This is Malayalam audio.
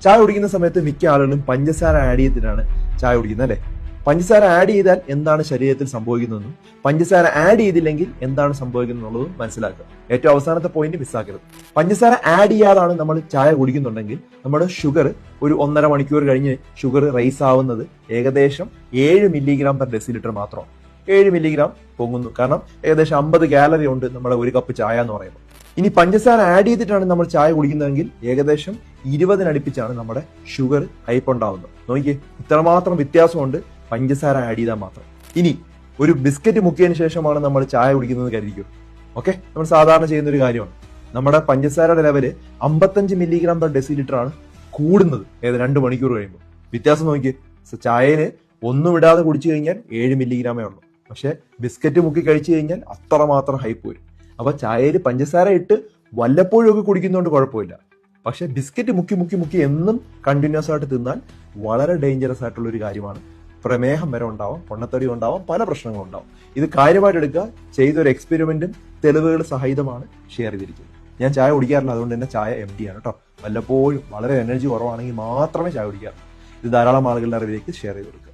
ചായ കുടിക്കുന്ന സമയത്ത് മിക്ക ആളുകളും പഞ്ചസാര ആഡ് ചെയ്തിട്ടാണ് ചായ കുടിക്കുന്നത് അല്ലെ. പഞ്ചസാര ആഡ് ചെയ്താൽ എന്താണ് ശരീരത്തിൽ സംഭവിക്കുന്നതെന്നും പഞ്ചസാര ആഡ് ചെയ്തില്ലെങ്കിൽ എന്താണ് സംഭവിക്കുന്നത് എന്നുള്ളതും മനസ്സിലാക്കുക. ഏറ്റവും അവസാനത്തെ പോയിന്റ് മിസ്സാക്കരുത്. പഞ്ചസാര ആഡ് ചെയ്യാതാണ് നമ്മൾ ചായ കുടിക്കുന്നുണ്ടെങ്കിൽ നമ്മുടെ ഷുഗർ ഒരു 1.5 മണിക്കൂർ കഴിഞ്ഞ് ഷുഗർ റൈസ് ആവുന്നത് ഏകദേശം 7 മില്ലിഗ്രാം പെർ ഡെസിലിറ്റർ മാത്രമാണ്. 7 മില്ലിഗ്രാം പൊങ്ങുന്നു. കാരണം ഏകദേശം 50 കാലറി ഉണ്ട് നമ്മുടെ ഒരു കപ്പ് ചായ എന്ന് പറയുമ്പോൾ. ഇനി പഞ്ചസാര ആഡ് ചെയ്തിട്ടാണ് നമ്മൾ ചായ കുടിക്കുന്നതെങ്കിൽ ഏകദേശം 20 നമ്മുടെ ഷുഗർ ഹൈപ്പ് ഉണ്ടാവുന്നത്. നോക്കിയേ, ഇത്രമാത്രം വ്യത്യാസമുണ്ട് പഞ്ചസാര ആഡ് ചെയ്താൽ മാത്രം. ഇനി ഒരു ബിസ്ക്കറ്റ് മുക്കിയതിനു ശേഷമാണ് നമ്മൾ ചായ കുടിക്കുന്നത് കരുതിക്കും. ഓക്കെ, നമ്മൾ സാധാരണ ചെയ്യുന്ന ഒരു കാര്യമാണ്. നമ്മുടെ പഞ്ചസാരയുടെ ലെവല് 55 മില്ലിഗ്രാം പെർ ഡെസിലിറ്റർ ആണ് കൂടുന്നത് 2 മണിക്കൂർ കഴിയുമ്പോൾ. വ്യത്യാസം നോക്കിയേ, ചായന് ഒന്നും ഇടാതെ കുടിച്ചു കഴിഞ്ഞാൽ 7 മില്ലിഗ്രാമേ ഉള്ളൂ. പക്ഷെ ബിസ്ക്കറ്റ് മുക്കി കഴിച്ചു കഴിഞ്ഞാൽ അത്രമാത്രം ഹൈപ്പ് വരും. അപ്പൊ ചായയിൽ പഞ്ചസാര ഇട്ട് വല്ലപ്പോഴും ഒക്കെ കുടിക്കുന്നതുകൊണ്ട് കുഴപ്പമില്ല. പക്ഷെ ബിസ്ക്കറ്റ് മുക്കി മുക്കി മുക്കി എന്നും കണ്ടിന്യൂസ് ആയിട്ട് തിന്നാൽ വളരെ ഡേഞ്ചറസ് ആയിട്ടുള്ള ഒരു കാര്യമാണ്. പ്രമേഹം വരെ ഉണ്ടാവും, പൊണ്ണത്തടി ഉണ്ടാവും, പല പ്രശ്നങ്ങളും ഉണ്ടാവും. ഇത് കാര്യമായിട്ട് എടുക്കുക. ചെയ്തൊരു എക്സ്പെരിമെന്റും തെളിവുകൾ സഹിതമാണ് ഷെയർ ചെയ്തിരിക്കുന്നത്. ഞാൻ ചായ കുടിക്കാറില്ല, അതുകൊണ്ട് തന്നെ ചായ empty ആണ് കേട്ടോ. വല്ലപ്പോഴും വളരെ എനർജി കുറവാണെങ്കിൽ മാത്രമേ ചായ കുടിക്കാറുള്ളൂ. ഇത് ധാരാളം ആളുകളുടെ അറിവിലേക്ക് ഷെയർ ചെയ്ത് കൊടുക്കുക.